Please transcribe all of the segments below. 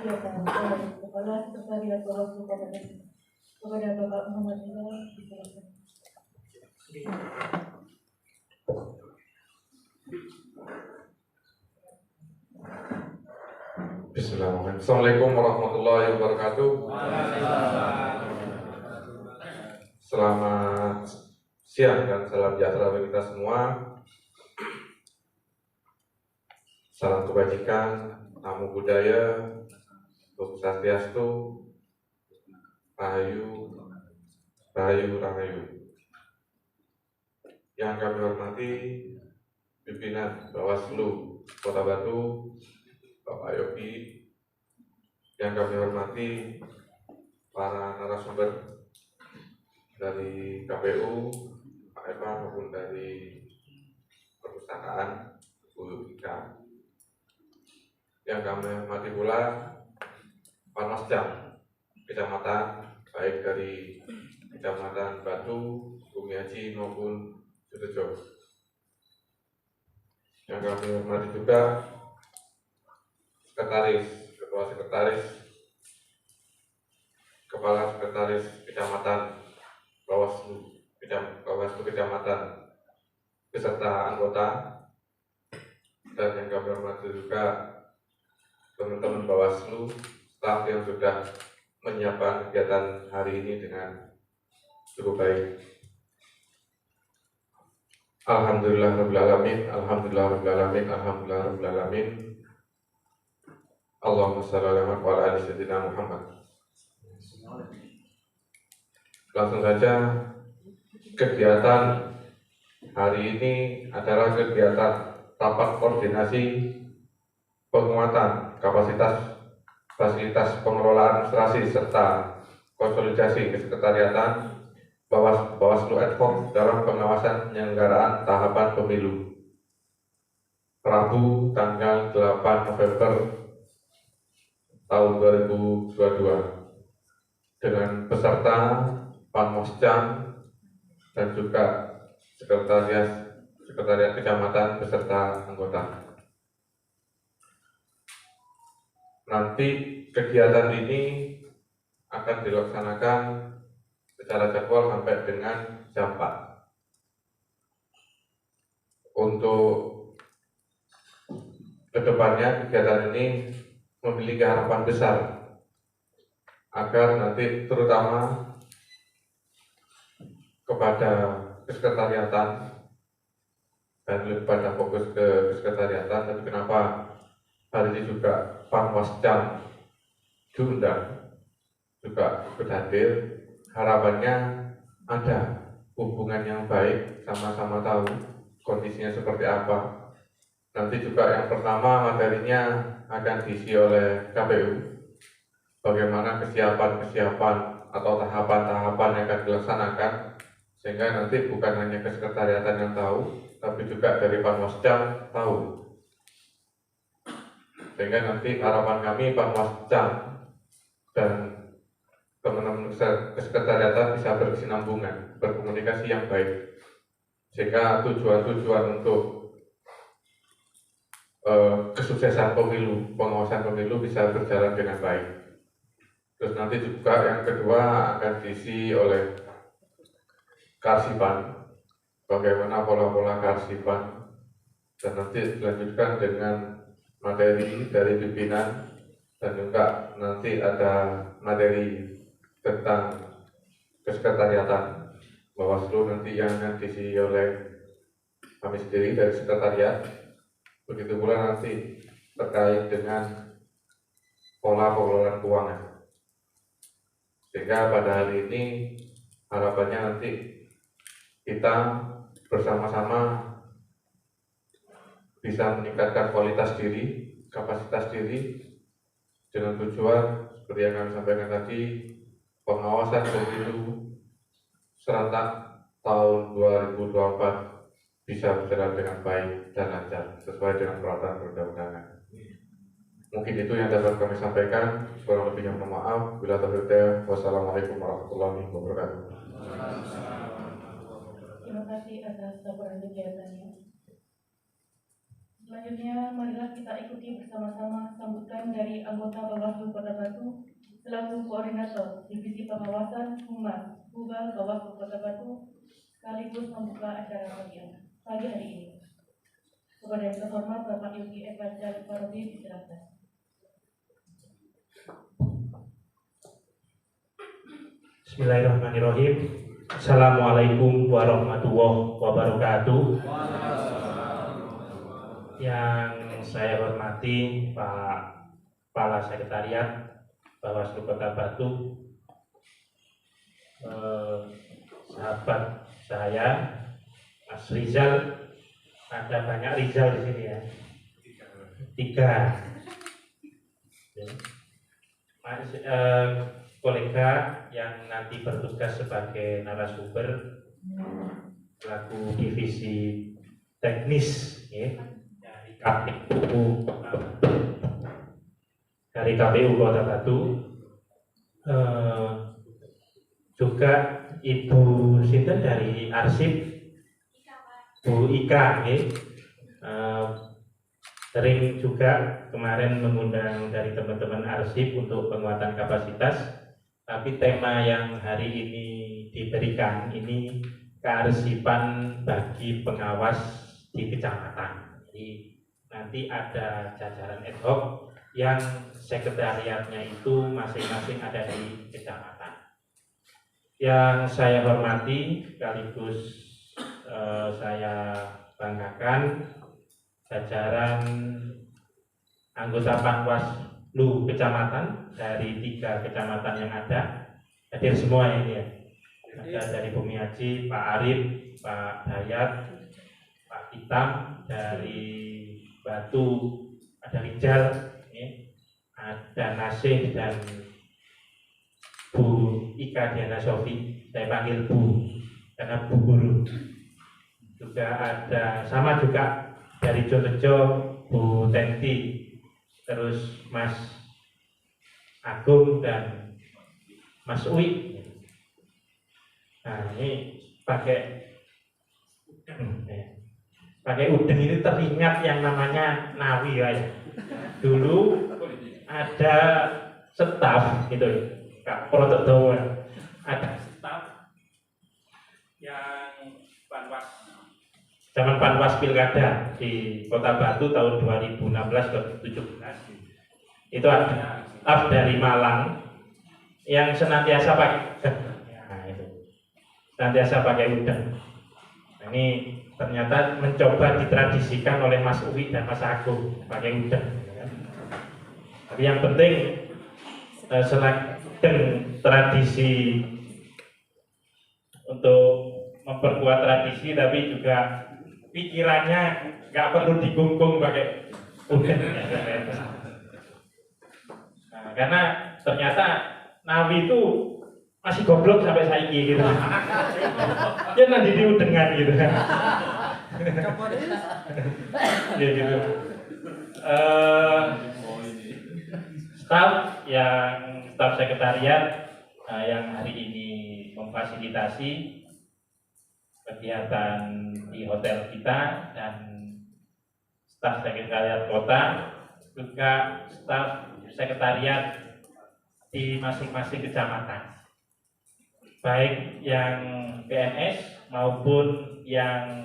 kegiatan oleh Kepala Sekretariat Bawaslu Kabupaten kepada Bapak Muhammad Indra dipersilakan. Bismillahirrahmanirrahim. Assalamualaikum warahmatullahi wabarakatuh. Selamat siang dan salam sejahtera bagi kita semua. Salam kebajikan, namo buddhaya, Om Swastiastu, Rahayu, Rahayu, Rahayu. Yang kami hormati pimpinan Bawaslu Kota Batu, Bapak Yogi. Yang kami hormati para narasumber dari KPU, Pak Eva maupun dari perpustakaan Bu Ika. Yang kami hormati pula Panwascam kecamatan, baik dari Kecamatan Batu, Bumiaji maupun Sidoarjo. Yang kami hormati juga sekretaris, ketua sekretaris, kepala sekretaris kecamatan, Bawaslu kecamatan beserta anggota, dan yang kami hormati juga teman-teman Bawaslu, staf yang sudah menyiapkan kegiatan hari ini dengan cukup baik. Alhamdulillahirrahmanirrahim, alhamdulillahirrahmanirrahim, alhamdulillahirrahmanirrahim. Allahumma shalli ala Muhammad wa ala ali sayyidina Muhammad. Langsung saja, kegiatan hari ini adalah kegiatan rapat koordinasi penguatan kapasitas fasilitas pengelolaan administrasi serta konsolidasi kesekretariatan Bawaslu ad hoc dalam pengawasan penyelenggaraan tahapan pemilu Rabu tanggal 8 November tahun 2022 dengan peserta Panwascam dan juga sekretariat kecamatan beserta anggota. Nanti kegiatan ini akan dilaksanakan secara jadwal sampai dengan jam 4. Untuk kedepannya kegiatan ini memiliki harapan besar agar nanti terutama kepada kesekretariatan dan lebih pada fokus ke kesekretariatan. Tapi kenapa hari ini juga Panwascam diundang juga ikut hadir? Harapannya ada hubungan yang baik, sama-sama tahu kondisinya seperti apa. Nanti juga yang pertama materinya akan diisi oleh KPU, bagaimana kesiapan atau tahapan-tahapan yang akan dilaksanakan, sehingga nanti bukan hanya kesekretariatan yang tahu, tapi juga dari Panwascam tahu. Sehingga nanti harapan kami Panwascam dan teman-teman kesekretariatan bisa berkesinambungan, berkomunikasi yang baik, sehingga tujuan-tujuan untuk kesuksesan pemilu, pengawasan pemilu bisa berjalan dengan baik. Terus nanti juga yang kedua akan diisi oleh kearsipan, bagaimana pola-pola kearsipan, dan nanti dilanjutkan dengan materi dari pimpinan, dan juga nanti ada materi tentang kesekretariatan Bawaslu nanti yang akan diisi oleh kami sendiri dari sekretariat. Begitu pula nanti terkait dengan pola pengelolaan keuangan. Sehingga pada hari ini harapannya nanti kita bersama-sama bisa meningkatkan kualitas diri, kapasitas diri, dengan tujuan seperti yang kami sampaikan tadi, pengawasan pemilu serentak tahun 2024 bisa berjalan dengan baik dan lancar sesuai dengan peraturan perundang-undangan. Mungkin itu yang dapat kami sampaikan. Kurang lebihnya mohon maaf. Bila taufiq, wassalamualaikum warahmatullahi wabarakatuh. Terima kasih atas laporan kegiatannya. Selanjutnya, marilah kita ikuti bersama-sama sambutan dari anggota Bawaslu Kota Batu selaku koordinator Divisi Pengawasan Humas Humas Bawaslu Kota Batu sekaligus membuka acara pagi hari ini. Kepada yang terhormat Bapak Yogi Evanjal Parobi diserahkan. Bismillahirrahmanirrahim. Assalamualaikum warahmatullahi wabarakatuh. Yang saya hormati Pak Kepala Sekretariat Bawaslu Kota Batu, sahabat saya Mas Rizal, ada banyak Rizal di sini ya, 3. Kolega yang nanti bertugas sebagai narasumber selaku divisi teknis ya, dari KPU Kota Batu, juga Ibu Sinten dari Arsip, Bu Ika ya. Sering juga kemarin mengundang dari teman-teman Arsip untuk penguatan kapasitas. Tapi tema yang hari ini diberikan ini kearsipan bagi pengawas di kecamatan. Jadi nanti ada jajaran ad hoc yang sekretariatnya itu masing-masing ada di kecamatan. Yang saya hormati sekaligus saya banggakan jajaran anggota Panwaslu kecamatan dari 3 kecamatan yang ada, hadir semua ini ya. Ada dari Bumiaji, Pak Arif, Pak Dayat, Pak Hitam, dari Batu ada Rijal, ada Nasih dan Bu Ika Diana Sofi, saya panggil Bu karena Bu Guru. Juga ada sama juga dari Jotejo, Bu Tenti, terus Mas Agung dan Mas Uwi. Nah ini pakai udeng ini teringat yang namanya Nawi ya. Dulu ada staf gitu ya, Kak Protodowo, ada staf yang zaman Panwas Pilkada di Kota Batu tahun 2016-2017. Itu ada staf dari Malang yang senantiasa pakai udeng. Nah, itu senantiasa pakai udeng. Nah, ini ternyata mencoba ditradisikan oleh Mas Uwi dan Mas Agung pakai udeng. Tapi yang penting selain tradisi untuk memperkuat tradisi, tapi juga pikirannya nggak perlu digunggung pakai udeng. Nah, karena ternyata Nawi itu masih goblok sampai saiki gitu. Ya nanti diudengan gitu. Ya gitu. Staf sekretariat yang hari ini memfasilitasi kegiatan di hotel kita, dan staf sekretariat kota, juga staf sekretariat di masing-masing kecamatan, baik yang PNS maupun yang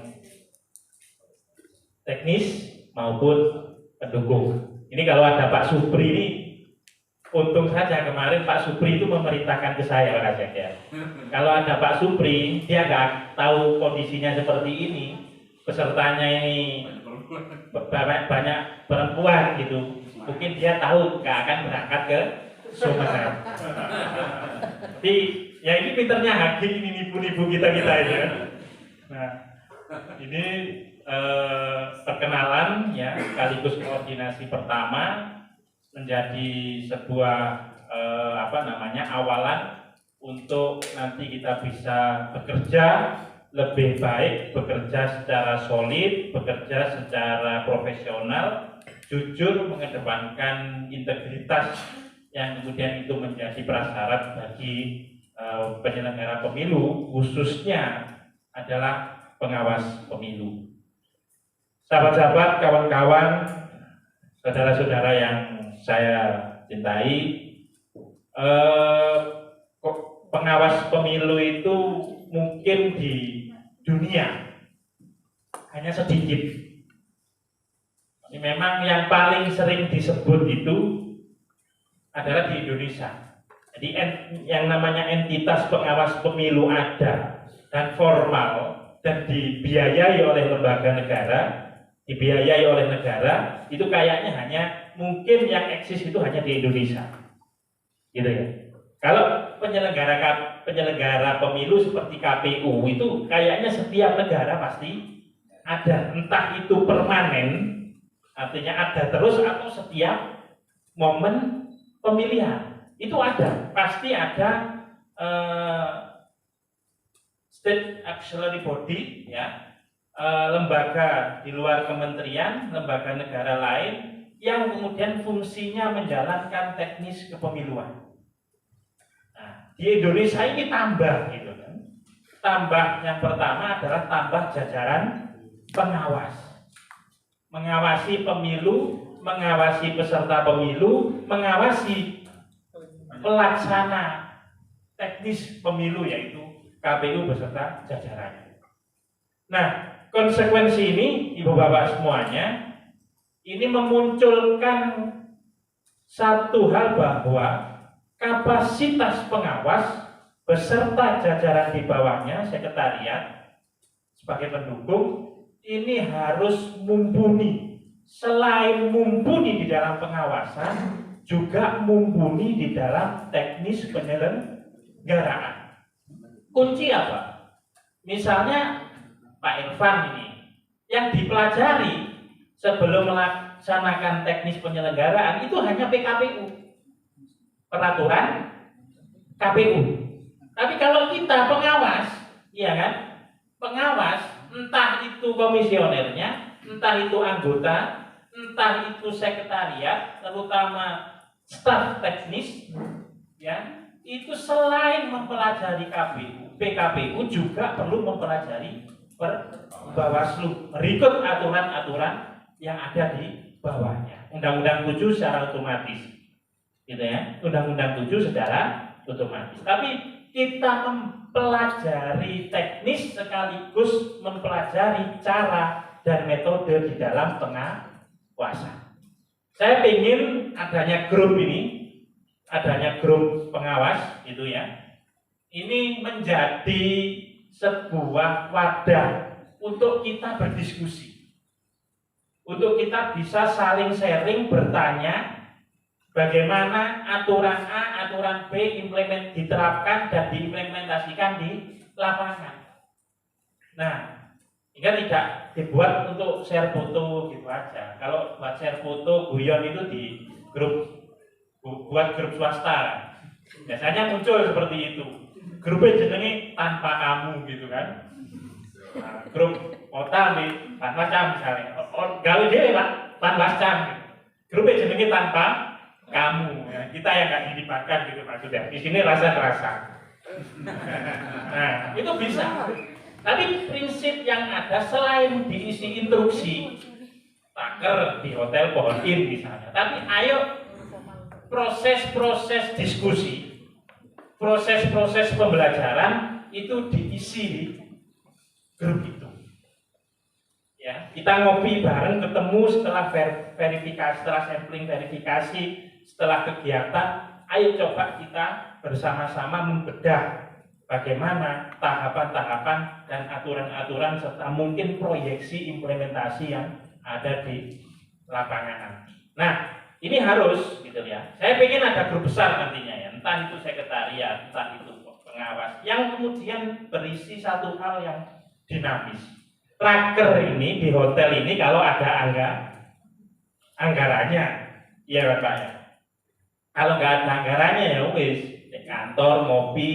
teknis maupun pendukung. Ini kalau ada Pak Supri ini, untung saja kemarin Pak Supri itu memerintahkan ke saya, Pak Kasek ya. Kalau ada Pak Supri, dia nggak tahu kondisinya seperti ini, pesertanya ini banyak perempuan gitu, mungkin dia tahu nggak akan berangkat ke Sumeneb. Jadi ya ini pinternya hakim ini, nipu-nipu kita ini. Nah ini perkenalan ya, sekaligus koordinasi pertama menjadi sebuah awalan untuk nanti kita bisa bekerja lebih baik, bekerja secara solid, bekerja secara profesional, jujur, mengedepankan integritas yang kemudian itu menjadi prasyarat bagi penyelenggara pemilu, khususnya adalah pengawas pemilu. sahabat-sahabat, kawan-kawan, saudara-saudara yang saya cintai, pengawas pemilu itu mungkin di dunia hanya sedikit. Ini memang yang paling sering disebut itu adalah di Indonesia. Jadi yang namanya entitas pengawas pemilu ada dan formal dan dibiayai oleh lembaga negara, dibiayai oleh negara, itu kayaknya hanya mungkin yang eksis itu hanya di Indonesia, gitu ya. Kalau penyelenggara pemilu seperti KPU itu kayaknya setiap negara pasti ada, entah itu permanen, artinya ada terus atau setiap momen pemilihan itu ada, pasti ada state auxiliary body, ya, lembaga di luar kementerian, lembaga negara lain yang kemudian fungsinya menjalankan teknis kepemiluan. Nah, di Indonesia ini tambah gitu kan. Tambah yang pertama adalah tambah jajaran pengawas. Mengawasi pemilu, mengawasi peserta pemilu, mengawasi pelaksana teknis pemilu yaitu KPU beserta jajarannya. Nah, konsekuensi ini Ibu Bapak semuanya ini memunculkan satu hal bahwa kapasitas pengawas beserta jajaran di bawahnya, sekretariat sebagai pendukung ini harus mumpuni. Selain mumpuni di dalam pengawasan, juga mumpuni di dalam teknis penyelenggaraan. Kunci apa? Misalnya Pak Irfan ini yang dipelajari sebelum melaksanakan teknis penyelenggaraan itu hanya PKPU, peraturan KPU. Tapi kalau kita pengawas, ya kan, pengawas entah itu komisionernya, entah itu anggota, entah itu sekretariat, terutama staf teknis, ya, itu selain mempelajari PKPU juga perlu mempelajari Bawaslu, berikut aturan-aturan yang ada di bawahnya. Undang-Undang 7 secara otomatis, gitu ya. Undang-Undang 7 secara otomatis. Tapi kita mempelajari teknis sekaligus mempelajari cara dan metode di dalam pengawasan. Saya ingin adanya grup ini, adanya grup pengawas, gitu ya. Ini menjadi sebuah wadah untuk kita berdiskusi, untuk kita bisa saling sharing, bertanya bagaimana aturan A, aturan B diterapkan dan diimplementasikan di lapangan. Nah, hingga tidak dibuat untuk share foto gitu aja. Kalau buat share foto, guyon itu di buat grup swasta. Biasanya muncul seperti itu. Grupnya jenenge tanpa kamu gitu kan. Nah, grup kota nih tanpa cam misalnya. Gawe dhewe Pak, tanpa cam. Grupnya jenenge tanpa kamu. Ya, kita yang nggak dilibatkan gitu maksudnya. Di sini rasa-rasa. Nah, itu bisa. Tapi prinsip yang ada selain diisi instruksi, taker di hotel pohon in misalnya. Tapi ayo proses-proses diskusi, proses-proses pembelajaran itu diisi di grup itu. Ya, kita ngopi bareng, ketemu setelah verifikasi, setelah sampling verifikasi, setelah kegiatan, ayo coba kita bersama-sama membedah bagaimana tahapan-tahapan dan aturan-aturan serta mungkin proyeksi implementasi yang ada di lapangan nanti. Nah, ini harus gitu ya. Saya ingin ada grup besar nantinya ya, entah itu sekretariat, entah itu pengawas, yang kemudian berisi satu hal yang dinamis. Raker ini di hotel ini kalau ada anggarannya, ya Pak ya. Kalau nggak ada anggarannya ya wis, di kantor ngopi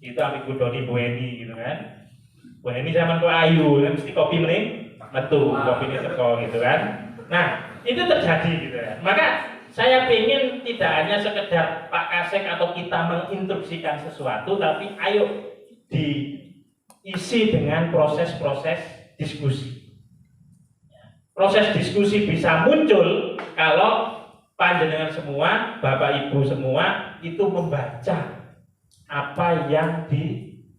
itu ambil kudoni bueni gitu kan. Bueni zaman ku ayu, kan mesti kopi mending metu, kopi ini teko gitu kan. Nah, itu terjadi gitu ya. Maka saya ingin tidak hanya sekedar Pak Kasek atau kita menginstruksikan sesuatu, tapi ayo diisi dengan proses-proses diskusi. proses diskusi bisa muncul kalau panjenengan semua, Bapak Ibu semua itu membaca apa yang dipelajari.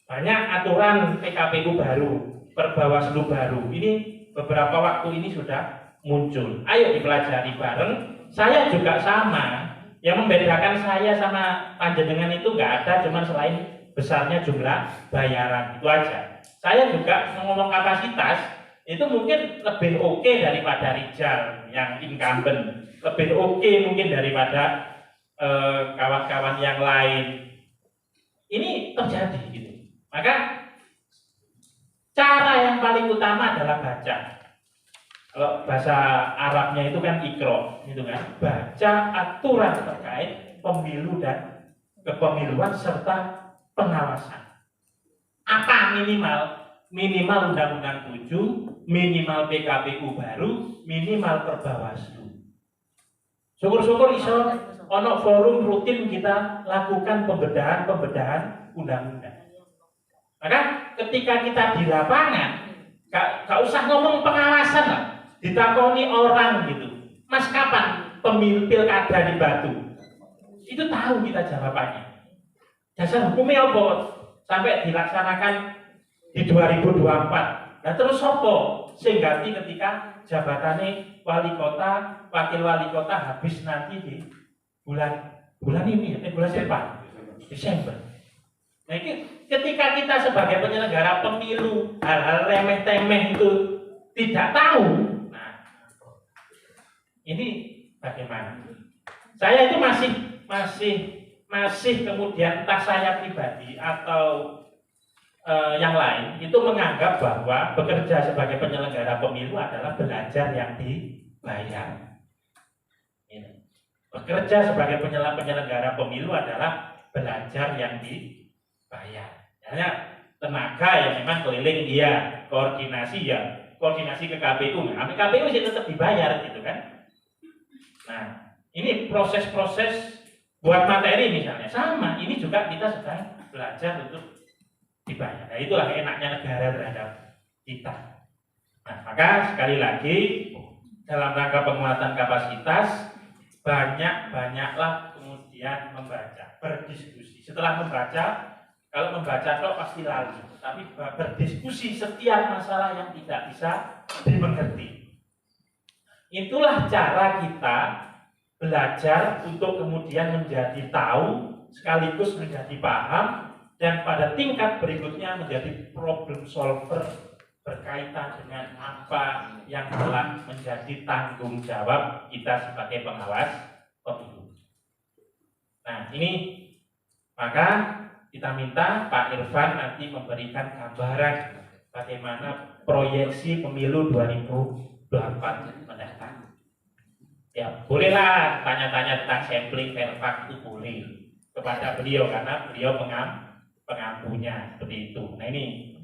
Banyak aturan PKPU baru, Perbawaslu baru. Ini beberapa waktu ini sudah muncul. Ayo dipelajari bareng. Saya juga sama. Yang membedakan saya sama panjenengan itu nggak ada, cuman selain besarnya jumlah bayaran itu aja. Saya juga ngomong kapasitas itu mungkin lebih oke daripada Rijal yang incumbent, lebih oke mungkin daripada kawan-kawan yang lain. Ini terjadi gitu. Maka cara yang paling utama adalah baca. Kalau bahasa Arabnya itu kan ikro, gitu kan. Baca aturan terkait pemilu dan kepemiluan serta pengawasan. Apa minimal? Minimal Undang-Undang 7, minimal PKPU baru, minimal Perbawaslu. Syukur-syukur iso ono forum rutin kita lakukan pembedahan undang-undang. Maka ketika kita di lapangan, gak usah ngomong pengawasan lah, ditakoni orang gitu. Mas kapan pemilu pilkada di Batu? Itu tahu kita jawabannya. Dasar hukumnya apa? Sampai dilaksanakan di 2024. Nah terus sopo sehingga ketika jabatannya wali kota, wakil wali kota habis nanti di bulan ini, bulan Desember. Nah ini ketika kita sebagai penyelenggara pemilu hal-hal remeh-temeh itu tidak tahu, nah ini bagaimana? Saya itu masih kemudian entah saya pribadi atau yang lain itu menganggap bahwa bekerja sebagai penyelenggara pemilu adalah belajar yang dibayar. Bekerja sebagai penyelenggara pemilu adalah belajar yang dibayar. Hanya tenaga yang memang keliling dia, koordinasi ke KPU. Nah, KPU sih tetap dibayar gitu kan. Nah, ini proses-proses buat materi misalnya sama. Ini juga kita sedang belajar untuk dibayar. Nah, itulah enaknya negara terhadap kita. Nah, maka sekali lagi dalam rangka penguatan kapasitas banyaklah kemudian membaca, berdiskusi. Setelah membaca, kalau membaca kok pasti lalu, tapi berdiskusi setiap masalah yang tidak bisa dimengerti. Itulah cara kita belajar untuk kemudian menjadi tahu sekaligus menjadi paham. Dan pada tingkat berikutnya menjadi problem solver berkaitan dengan apa yang telah menjadi tanggung jawab kita sebagai pengawas pemilu. Nah ini maka kita minta Pak Irfan nanti memberikan gambaran bagaimana proyeksi pemilu 2024 mendatang. Ya bolehlah tanya-tanya tentang sampling Fairfax itu boleh kepada beliau karena beliau pengampunya seperti itu. Nah ini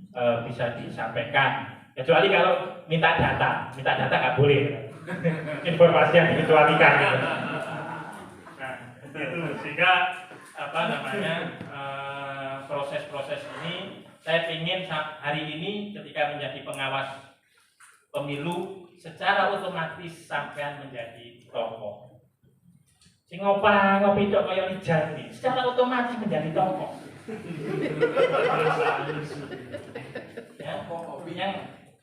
bisa disampaikan. Kecuali kalau minta data nggak boleh. Informasi yang dikecualikan. Gitu. Nah itu sehingga proses-proses ini saya ingin hari ini ketika menjadi pengawas pemilu secara otomatis sampean menjadi tokoh. Sing ngopi tok kaya Rijal iki secara otomatis menjadi tokoh. Ya, yang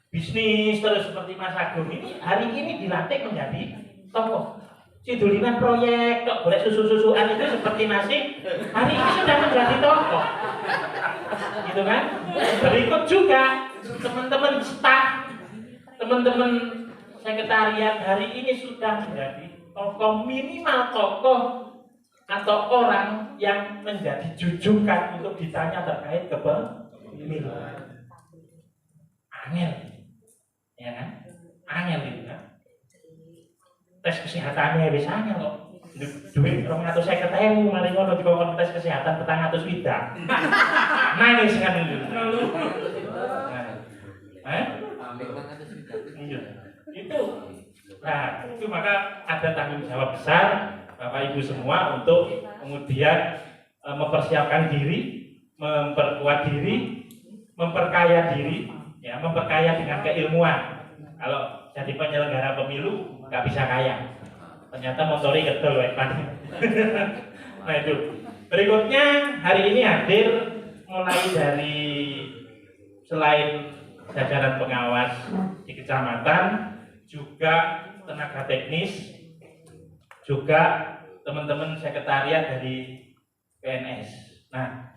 bisnis terus seperti Mas Agung ini hari ini dilatih menjadi tokoh. Cidulingan proyek, kok boleh susu-susuan itu seperti nasi, hari ini sudah menjadi tokoh. Gitu kan? Berikut juga teman-teman staf, teman-teman sekretariat hari ini sudah menjadi tokoh, minimal tokoh atau orang yang menjadi jujukan untuk ditanya terkait kepemilu. Angel, ya kan? Angel itu kan? Tes kesehatannya bisa angel kok. Duit 250.000 mari ngono dikon tes kesehatan 400 widak. Nangis kan itu. Itu. Nah, itu maka ada tanggung jawab besar Bapak Ibu semua untuk kemudian mempersiapkan diri, memperkuat diri, memperkaya diri, ya, memperkaya dengan keilmuan. Kalau jadi penyelenggara pemilu nggak bisa kaya, ternyata motori kedel wepan. Nah itu. Berikutnya hari ini hadir mulai dari selain jajaran pengawas di kecamatan, juga tenaga teknis, juga teman-teman sekretariat dari PNS. Nah,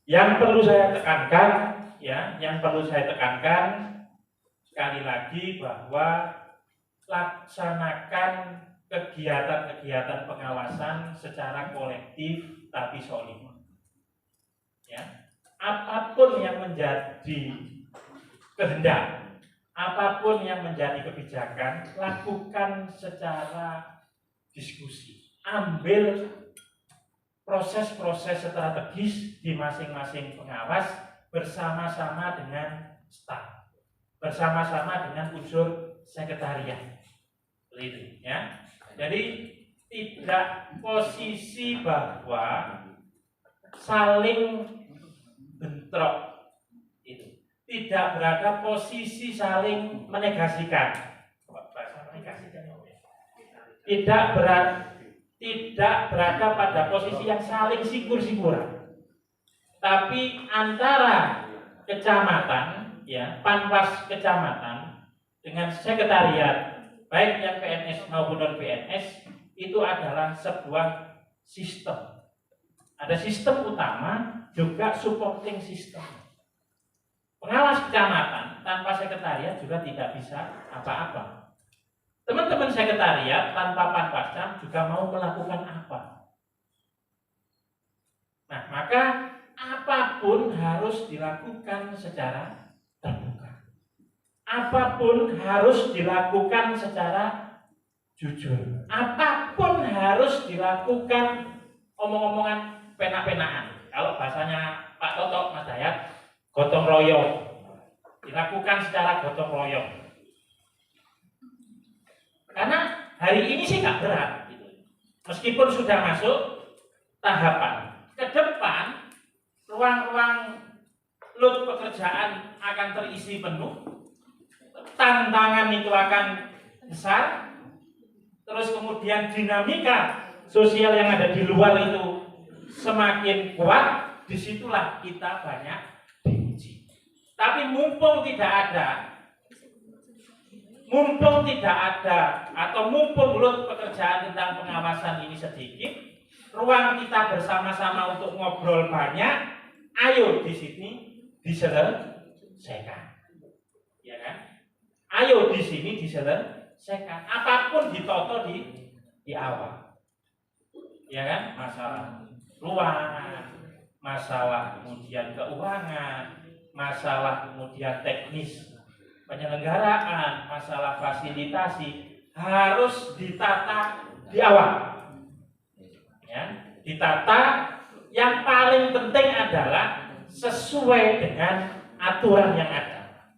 yang perlu saya tekankan, ya, sekali lagi bahwa laksanakan kegiatan-kegiatan pengawasan secara kolektif tapi solid. Ya, apapun yang menjadi kehendak, apapun yang menjadi kebijakan, lakukan secara diskusi. Ambil proses-proses strategis di masing-masing pengawas bersama-sama dengan staf, bersama-sama dengan unsur sekretariat. Itu, ya. Jadi tidak posisi bahwa saling bentrok itu, tidak berada posisi saling menegasikan. Tidak berada pada posisi yang saling sikur-sikuran. Tapi antara kecamatan, ya, panwas kecamatan dengan sekretariat, baik yang PNS maupun non PNS, itu adalah sebuah sistem. Ada sistem utama, juga supporting system. Pengawas kecamatan tanpa sekretariat juga tidak bisa apa-apa. Teman-teman sekretariat tanpa panwascam juga mau melakukan apa? Nah, maka apapun harus dilakukan secara terbuka. Apapun harus dilakukan secara jujur. Apapun harus dilakukan omong-omongan penak-penakan. Kalau bahasanya Pak Toto, Mas Dayat, gotong royong. Dilakukan secara gotong royong. Karena hari ini sih nggak berat, gitu. Meskipun sudah masuk tahapan. Ke depan, ruang-ruang load pekerjaan akan terisi penuh, tantangan itu akan besar, terus kemudian dinamika sosial yang ada di luar itu semakin kuat, disitulah kita banyak diuji. Tapi mumpung tidak ada atau mumpung load pekerjaan tentang pengawasan ini sedikit, ruang kita bersama-sama untuk ngobrol banyak, ayo di sini diselesaikan, ya kan? Ayo di sini diselesaikan. Apapun ditoto di awal, ya kan? Masalah ruang, masalah kemudian keuangan, masalah kemudian teknis penyelenggaraan, masalah fasilitasi harus ditata di awal. Ya, ditata. Yang paling penting adalah sesuai dengan aturan yang ada.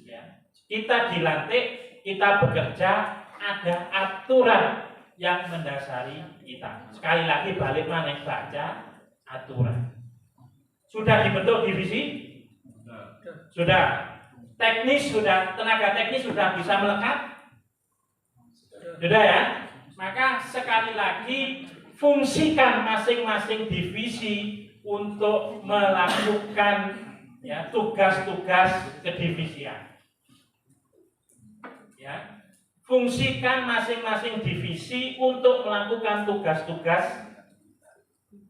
Ya, kita dilantik, kita bekerja, ada aturan yang mendasari kita. Sekali lagi balik mana baca aturan. Sudah dibentuk divisi? Sudah. Teknis sudah, tenaga teknis sudah bisa melekat? Sudah ya? Maka sekali lagi fungsikan masing-masing divisi untuk melakukan, ya, tugas-tugas kedivisian. Ya. Fungsikan masing-masing divisi untuk melakukan tugas-tugas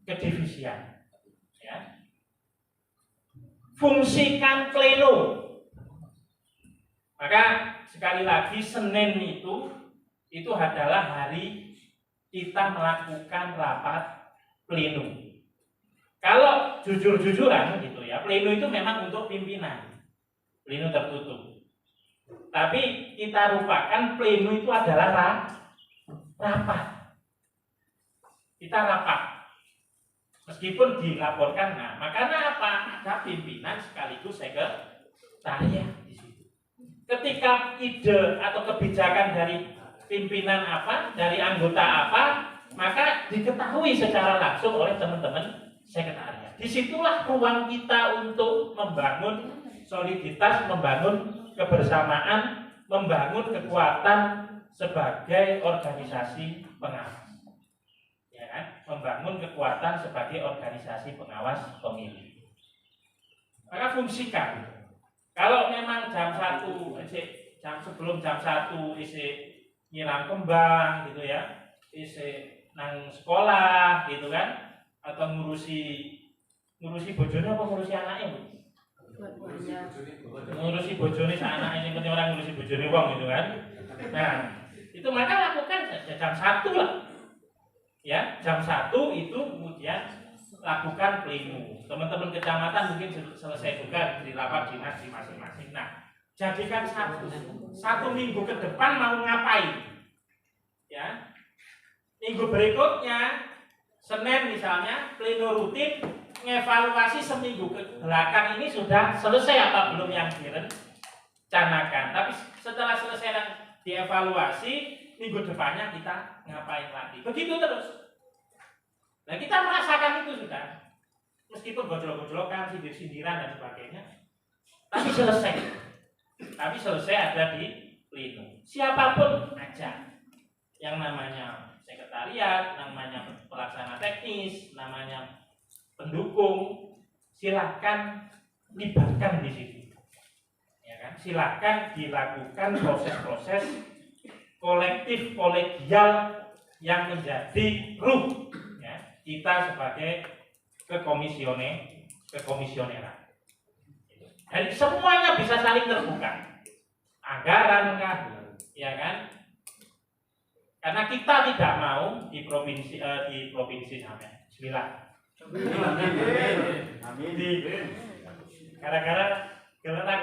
kedivisian. Ya. Fungsikan pleno. Maka sekali lagi Senin itu adalah hari kita melakukan rapat pleno. Kalau jujur-jujuran gitu ya, pleno itu memang untuk pimpinan, pleno tertutup. Tapi kita lupakan pleno itu adalah rapat. Kita rapat, meskipun dilaporkan. Nah, makanya apa? Ada pimpinan sekaligus sekretariat. Ketika ide atau kebijakan dari pimpinan apa, dari anggota apa, maka diketahui secara langsung oleh teman-teman sekretariat. Disitulah ruang kita untuk membangun soliditas, membangun kebersamaan, membangun kekuatan sebagai organisasi pengawas. Ya kan? Membangun kekuatan sebagai organisasi pengawas pemilu. Maka fungsikan. Kalau memang sebelum jam 1 isi nyiram kembang gitu ya, isi nang sekolah gitu kan, atau ngurusi bojone apa ngurusi anaknya Bu? Ngurusi bojone anaknya, yang penting orang ngurusi bojone wong gitu kan. Nah, itu maka lakukan saja jam 1 lah. Ya, jam 1 itu kemudian lakukan pleno. Teman-teman kecamatan mungkin selesai juga di rapat dinas di masing-masing. Nah, jadikan satu minggu ke depan mau ngapain? Ya, minggu berikutnya Senin misalnya pleno rutin, mengevaluasi seminggu ke belakang ini sudah selesai apa belum yang direncanakan. Tapi setelah selesai dan dievaluasi, minggu depannya kita ngapain lagi. Begitu terus. Nah, kita merasakan itu sudah. Meskipun gojlok-gojlokan, sindir-sindiran dan sebagainya, tapi selesai ada di pleno. Siapapun aja yang namanya sekretariat, namanya pelaksana teknis, namanya pendukung, silahkan libatkan di situ. Ya kan? Silahkan dilakukan proses-proses kolektif kolegial yang menjadi ruh ya, kita sebagai kekomisioneran. Jadi semuanya bisa saling terbuka. Anggaran kan, ya kan? Karena kita tidak mau di provinsi namanya. Bismillah. Amin. Gara-gara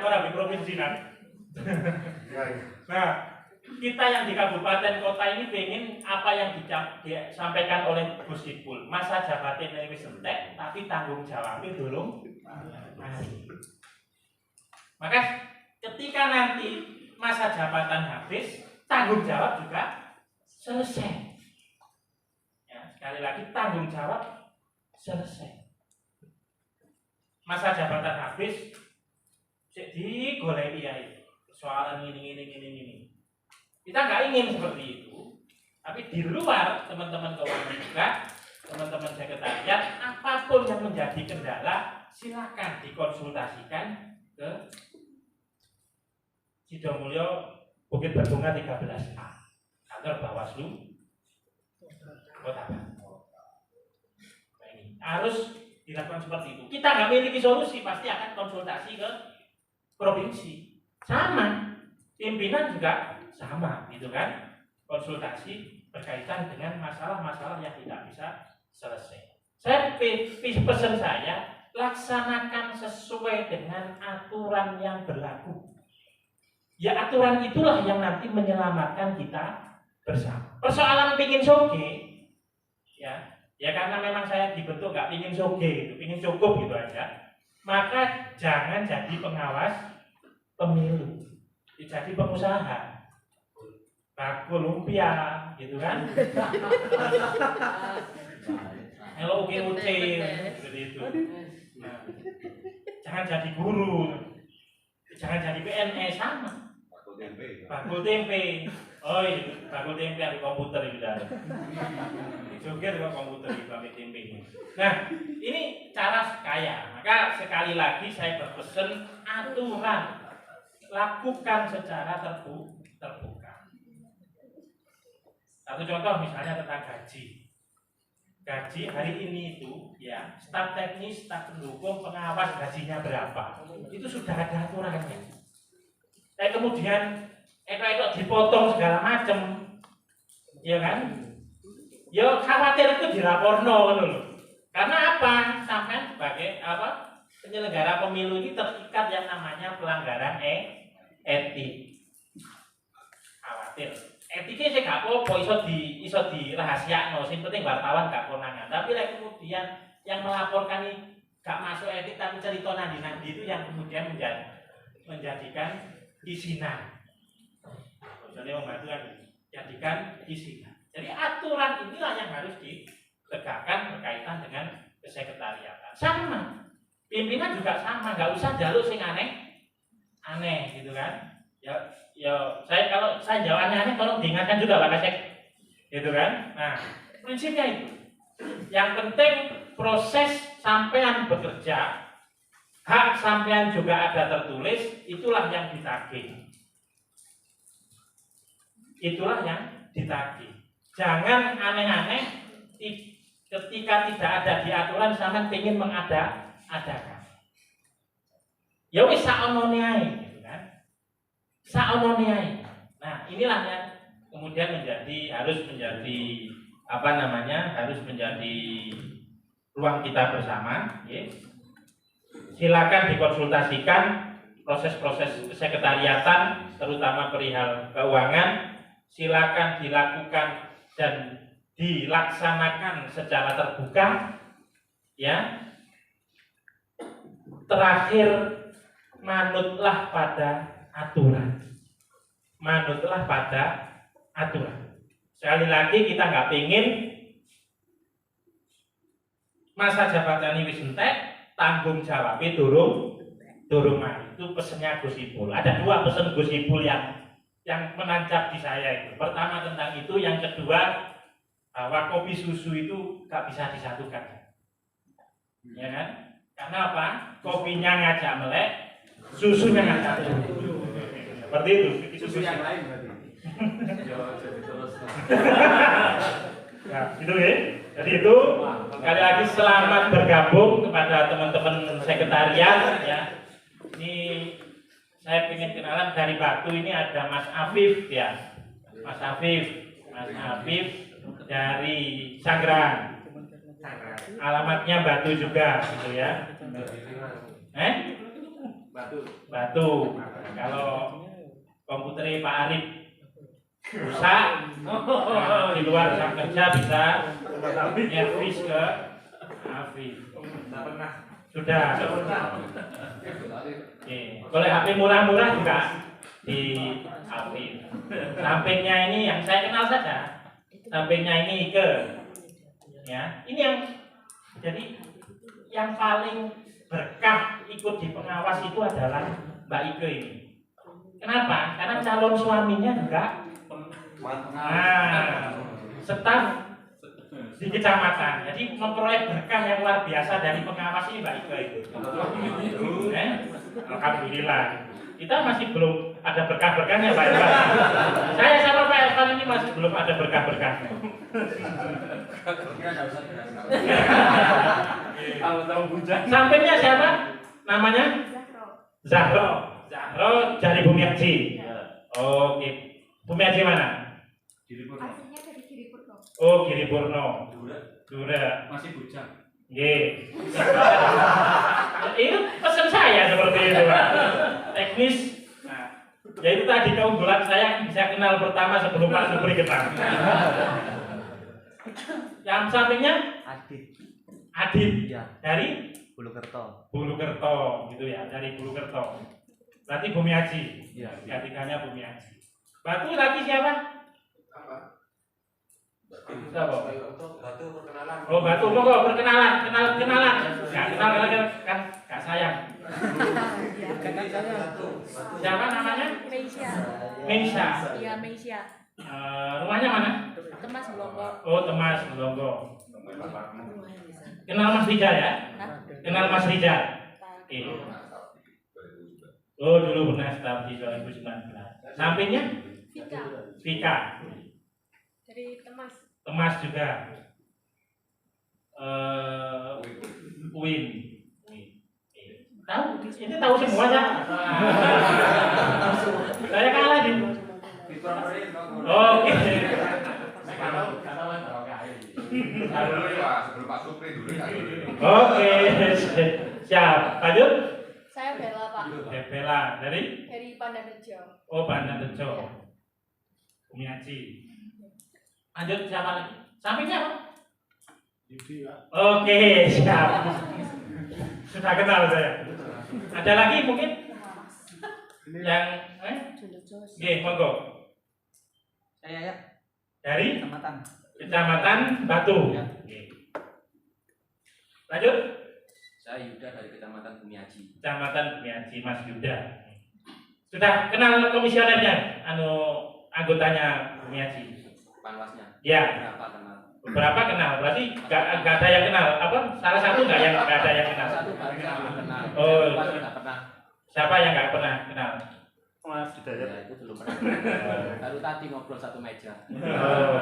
orang di provinsi kan. Nah, kita yang di kabupaten kota ini pengen apa yang disampaikan oleh Gus Ipul. Masa jabatan wis entek, tapi tanggung jawabnya belum. Maka ketika nanti masa jabatan habis, tanggung jawab juga selesai. Ya, sekali lagi tanggung jawab selesai. Masa jabatan habis, digoleki ya soalan ini. Kita nggak ingin seperti itu, tapi di luar teman-teman keuangan juga, teman-teman sekretariat, apapun yang menjadi kendala, silakan dikonsultasikan ke Sidomulyo Bukit Berbunga 13A, kantor Bawaslu Kota Batu. Nah, ini harus dilakukan seperti itu. Kita nggak memiliki solusi, pasti akan konsultasi ke provinsi. Sama, pimpinan juga sama, gitu kan? Konsultasi berkaitan dengan masalah-masalah yang tidak bisa selesai. Saya pesan saya, laksanakan sesuai dengan aturan yang berlaku. Ya aturan itulah yang nanti menyelamatkan kita bersama. Persoalan pingin soge, ya karena memang saya dibentuk nggak pingin soge, gitu, pingin cukup gitu aja. Maka jangan jadi pengawas pemilu, jadi pengusaha. Bakul lumpia, gitu kan? Hello UT, seperti itu. Nah, jangan jadi guru, jangan jadi PNS sama. Bakul tempe. Oh iya, bakul tempe ada komputer itu dah. Joget dengan komputer itu ambil tempe. Nah, ini cara kaya. Maka sekali lagi saya berpesan aturan lakukan secara terbuka. Satu contoh misalnya tentang gaji. Gaji hari ini itu ya staf teknis, staf pendukung, pengawas gajinya berapa? Itu sudah ada aturannya. Kemudian ekor dipotong segala macam, ya kan? Ya khawatir itu dilaporno loh. Karena apa? Sampai sebagai penyelenggara pemilu ini terikat yang namanya pelanggaran etik. Khawatir. Etiknya sih gak apa-apa, iso dirahasiakno, sing penting wartawan gak konangan. Tapi kemudian yang melaporkan ini gak masuk etik tapi cerita nanti itu yang kemudian menjadikan isinan. Jadi membantu jadikan isinan. Jadi aturan inilah yang harus ditegakkan berkaitan dengan kesekretariatan. Sama, pimpinan juga sama, nggak usah jaluk sing aneh aneh gitu kan. Ya kalau saya jawab aneh-aneh tolong diingatkan juga Pak Kasek. Gitu kan. Nah, prinsipnya itu. Yang penting proses sampean bekerja, hak sampean juga ada tertulis, itulah yang ditagih. Itulah yang ditagih. Jangan aneh-aneh ketika tidak ada di aturan sampean ingin mengadakan. Ya wis saonone ae gitu kan. Saonone ae. Nah, inilah yang kemudian harus menjadi harus menjadi ruang kita bersama, ya. Silakan dikonsultasikan proses-proses sekretariatan terutama perihal keuangan, silakan dilakukan dan dilaksanakan secara terbuka, ya. Terakhir, manutlah pada aturan. Manutlah pada aturan. Sekali lagi kita nggak pingin masa jabatan ini wis entek, tanggung jawabnya durung mari. Itu pesennya Gus Ipul. Ada 2 pesan Gus Ipul yang menancap di saya itu. Pertama tentang itu, yang kedua bahwa kopi susu itu nggak bisa disatukan. Ya kan? Karena apa? Kopinya ngajak melek, susunya ngajak susu. Seperti itu. Susu yang lain berarti. Jadi terus. Nah, itu ya. Jadi itu sekali lagi selamat bergabung kepada teman-teman sekretariat ya. Ini saya ingin kenalan dari Batu, ini ada Mas Afif ya. Mas Afif dari Sanggrang. Alamatnya Batu juga gitu ya. Batu. Kalau komputernya Pak Arif rusak, di luar jam kerja bisa nyervis ke Afif. Sudah. Boleh HP murah-murah juga di Afif. Sampingnya ini yang saya kenal saja. Sampingnya ini Ike. Ya, ini yang jadi yang paling berkah ikut di pengawas itu adalah Mbak Ike ini. Kenapa? Karena calon suaminya juga staf di kecamatan. Jadi memperoleh berkah yang luar biasa dari pengawas ini Mbak Ike itu. Alhamdulillah. Kita masih belum ada berkah-berkahnya Pak Irfan. Saya sama Pak Irfan ini masih belum ada berkah-berkahnya. Sampingnya siapa? Namanya? Zahro dari Bumiaji. Oke. Bumiaji mana? Aslinya dari Giripurno. Oh, Giripurno. Dura. Masih bujang. Nggih. Itu pesan saya seperti itu, Pak. Teknis. Nah, ya itu tadi keunggulan saya bisa kenal pertama sebelum Pak Supri ketemu. Yang sampingnya? Adit. Ya. Dari Bulukerto. Bulukerto, gitu ya, dari Bulukerto. Berarti Bumiaji. Ya. Ketiganya Bumiaji. Batu lagi siapa? Siapa? Batu perkenalan. Oh, Batu kok perkenalan. Enggak kenal kan enggak sayang. Siapa namanya? Meisha. Iya, Meisha. Rumahnya mana? Temas Blonggo. Oh, Temas Blonggo. Kenal Mas Rijal ya? Kenal Mas Rijal. Oh, dulu pernah staf di 2019. Sampingnya? Vika. Dari Temas. Temas juga. Win. Tahu? Ini tahu semuanya. Saya kalah nih. Oke. Sebelum Pak Supri dulu. Oke. Siap. Lanjut. Saya Bella, Pak. Bella dari Pandarejo. Oh, Pandarejo. Bumiaji. Lanjut siapa lagi? Sampingnya apa? Oke, siap. Sudah kenal saya. Ada lagi mungkin? Yang monggo. Saya ya. Dari Kecamatan. Kecamatan Batu. Ya. Lanjut. Saya Yuda dari Kecamatan Bumiaji. Kecamatan Bumiaji, Mas Yuda. Sudah kenal komisionernya, anggotanya Bumi Haji? Panwasnya. Ya, Berapa kenal? beberapa kenal. Berarti nggak ada yang kenal. Apa? Salah satu nggak ada yang kenal. Satu baru nggak kenal. Oh. Pas nggak pernah. Siapa yang nggak pernah kenal? Mas Hidayat. Ya itu belum pernah. Baru tadi ngobrol satu meja. Oh.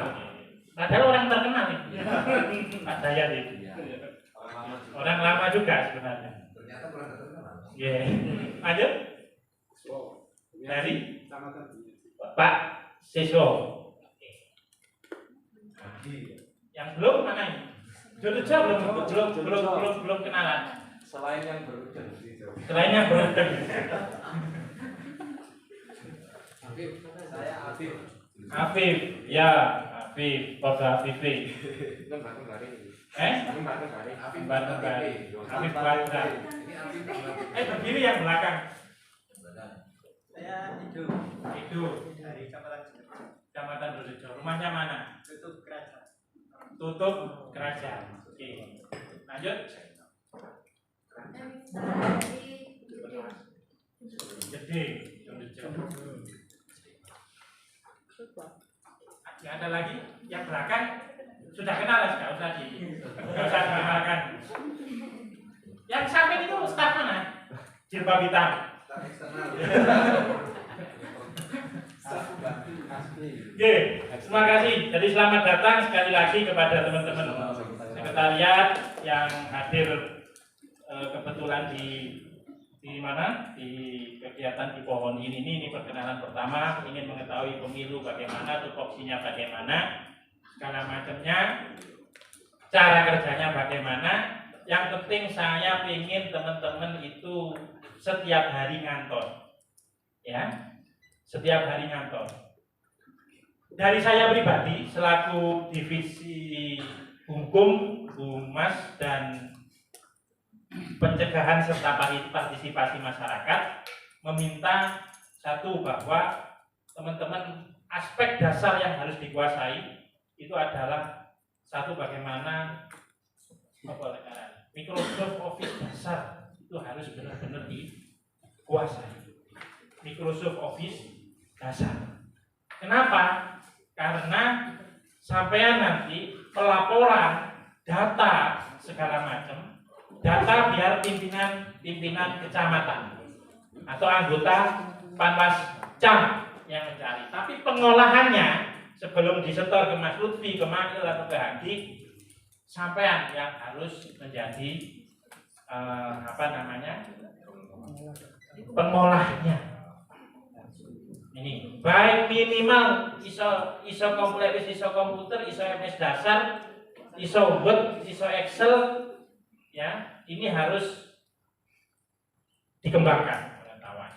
Padahal orang terkenal nih. Pak Dayat itu. Iya. Orang lama juga sebenarnya. Ternyata pernah terkenal. Iya. Lanjut dari Pak Siswo. Yang belum mana ini? Jodoh belum kenalan. Selain yang berujung. Selain yang berujung. Saya Afif. Afif, ya Afif, Kosa Afif. Afif Banteng. Afif Banteng. Ini Afif Banteng. Berdiri yang belakang. Saya itu Itu dari Kecamatan Dodojo. Rumahnya mana? tutup kerajaan. Tutup Kerajaan. Oke. Lanjut. Gede. Dodojo. Nggak ada lagi? Yang belakang sudah kenal, nggak usah dikenalkan. Yang samping itu staf mana? Jilbab hitam. Staf eksternal. Oke, terima kasih. Jadi selamat datang sekali lagi kepada teman-teman sekretariat yang hadir kebetulan di mana di kegiatan di pohon ini perkenalan pertama, ingin mengetahui pemilu bagaimana, tupoksinya bagaimana, segala macamnya, cara kerjanya bagaimana. Yang penting saya ingin teman-teman itu setiap hari ngantor, ya, setiap hari ngantor. Dari saya pribadi selaku divisi hukum, humas dan pencegahan serta partisipasi masyarakat meminta satu, bahwa teman-teman aspek dasar yang harus dikuasai itu adalah satu, bagaimana Microsoft Office dasar itu harus benar-benar dikuasai. Microsoft Office dasar. Kenapa? Karena sampean nanti pelaporan data segala macam, data biar pimpinan kecamatan atau anggota Panwascam yang mencari. Tapi pengolahannya sebelum disetor ke Mas Lutfi, ke Makil atau ke Hadi, sampean yang harus menjadi pengolahnya. Ini baik minimal iso komputer, iso MS dasar, iso Word, iso Excel, ya, ini harus dikembangkan pengetahuan.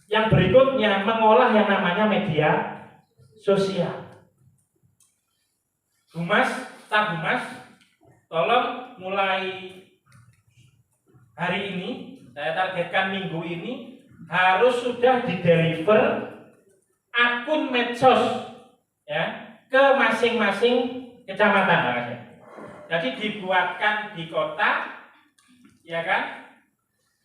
Yang berikutnya mengolah yang namanya media sosial. Humas, staf humas, tolong mulai hari ini, saya targetkan minggu ini harus sudah dideliver akun medsos, ya, ke masing-masing kecamatan. Jadi dibuatkan di kota, ya kan,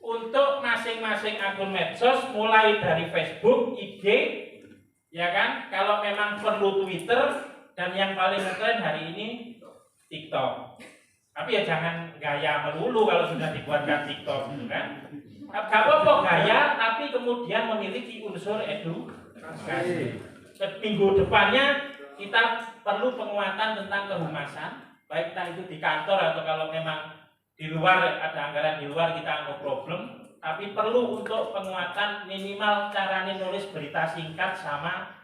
untuk masing-masing akun medsos, mulai dari Facebook, IG, ya kan, kalau memang perlu Twitter, dan yang paling keren hari ini TikTok. Tapi ya jangan gaya melulu kalau sudah dibuatkan TikTok, gitu kan. Gak apa-apa gaya, tapi kemudian memiliki unsur edukasi. Minggu depannya kita perlu penguatan tentang kehumasan, baik itu di kantor atau kalau memang di luar, ada anggaran di luar, kita no problem. Tapi perlu untuk penguatan minimal caranya nulis berita singkat sama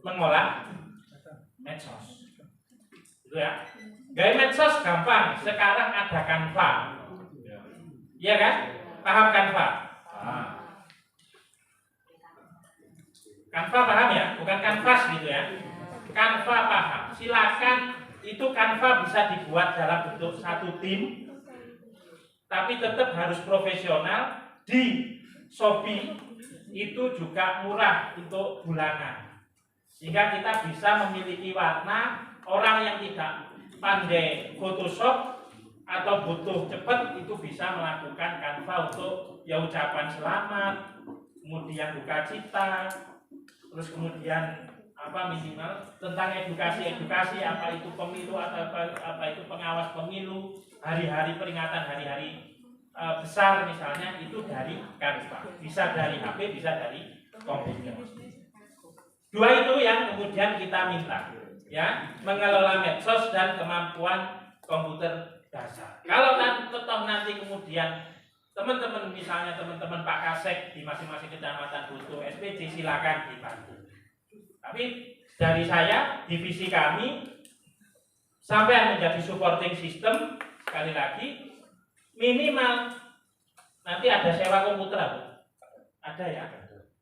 mengolah medsos. Gitu ya. Gaya medsos gampang, sekarang ada Canva. Iya kan? Paham Canva? Canva paham ya? Bukan kanvas gitu ya. Canva paham. Silakan, itu Canva bisa dibuat dalam bentuk satu tim, tapi tetap harus profesional. Di Shopee itu juga murah untuk bulanan, sehingga kita bisa memiliki warna. Orang yang tidak pandai Photoshop atau butuh cepat itu bisa melakukan Canva untuk ya ucapan selamat, kemudian duka cita, terus kemudian minimal tentang edukasi apa itu pemilu atau apa itu pengawas pemilu, hari-hari peringatan hari-hari besar misalnya, itu dari Canva, bisa dari HP, bisa dari komputer. Dua itu yang kemudian kita minta, ya, mengelola medsos dan kemampuan komputer dasar. Kalau nanti kemudian teman-teman misalnya teman-teman Pak Kasek di masing-masing kecamatan butuh SPJ, silakan dibantu. Tapi dari saya, divisi kami sampai menjadi supporting system, sekali lagi minimal nanti ada sewa komputer, ada ya,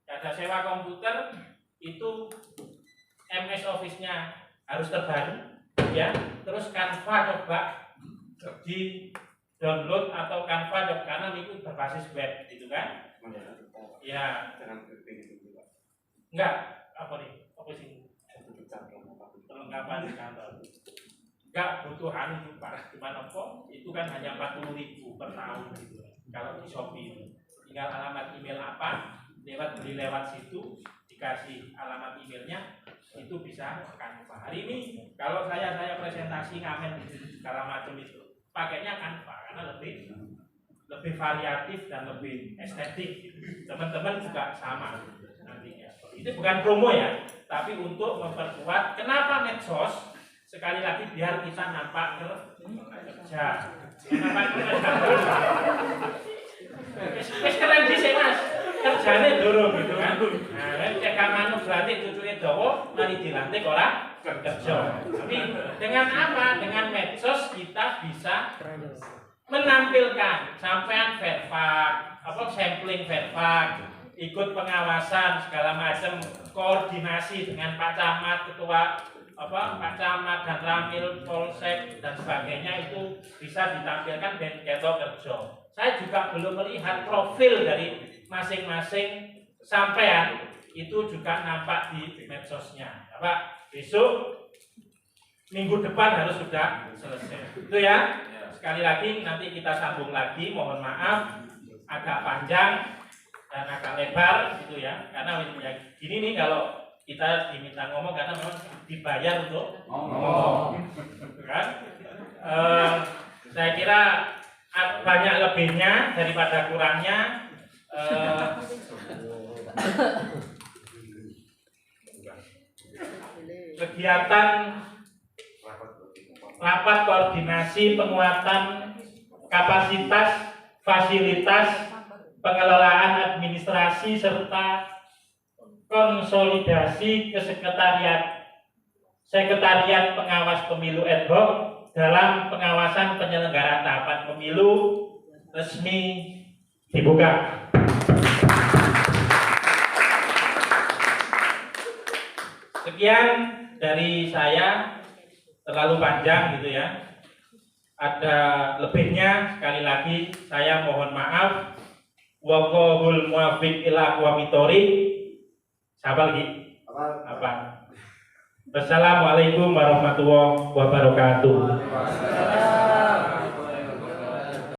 ada sewa komputer itu MS Office-nya harus terbaru, ya. Terus Canva coba di download atau Canva karena itu berbasis web, gitu kan? Ya, enggak apa nih? Apa sih? Perlengkapan di kantor. Enggak butuh Pak, cuma itu kan hanya 40.000 per tahun gitu. Kalau di Shopee tinggal alamat email apa, beli lewat situ, dikasih alamat emailnya, itu bisa Canva. Hari ini kalau saya presentasi ngamen segala macam itu, pakainya Canva karena lebih variatif dan lebih estetik. Teman-teman juga sama nantinya. Itu bukan promo ya, tapi untuk memperkuat kenapa medsos, sekali lagi biar kita nampak kerja. Wis keren sih Mas. Kerjane dorong gitu kan. Nah, cek manuk berarti cucuke dawa, mari dilantik ora kerja. Tapi dengan apa? Dengan medsos kita bisa menampilkan sampean verfak, sampling verfak, ikut pengawasan segala macam, koordinasi dengan Pak Camat, ketua Pak Camat dan Ramil, Polsek dan sebagainya, itu bisa ditampilkan dan ketok kerja. Saya juga belum melihat profil dari masing-masing sampean, itu juga nampak di medsosnya. Besok minggu depan harus sudah selesai. Itu ya. Sekali lagi nanti kita sambung lagi. Mohon maaf agak panjang dan agak lebar gitu ya. Karena gini nih, kalau kita diminta ngomong karena memang dibayar untuk ngomong. Kan? Saya kira banyak lebihnya daripada kurangnya. Kegiatan rapat koordinasi penguatan kapasitas, fasilitas, pengelolaan administrasi serta konsolidasi sekretariat pengawas pemilu ad hoc dalam pengawasan penyelenggaraan tahapan pemilu resmi dibuka. Sekian dari saya, terlalu panjang gitu ya. Ada lebihnya, sekali lagi saya mohon maaf. Waqahul muwafiq ila aqwamit thoriq. Siapa lagi? Apa? Wassalamualaikum warahmatullahi wabarakatuh.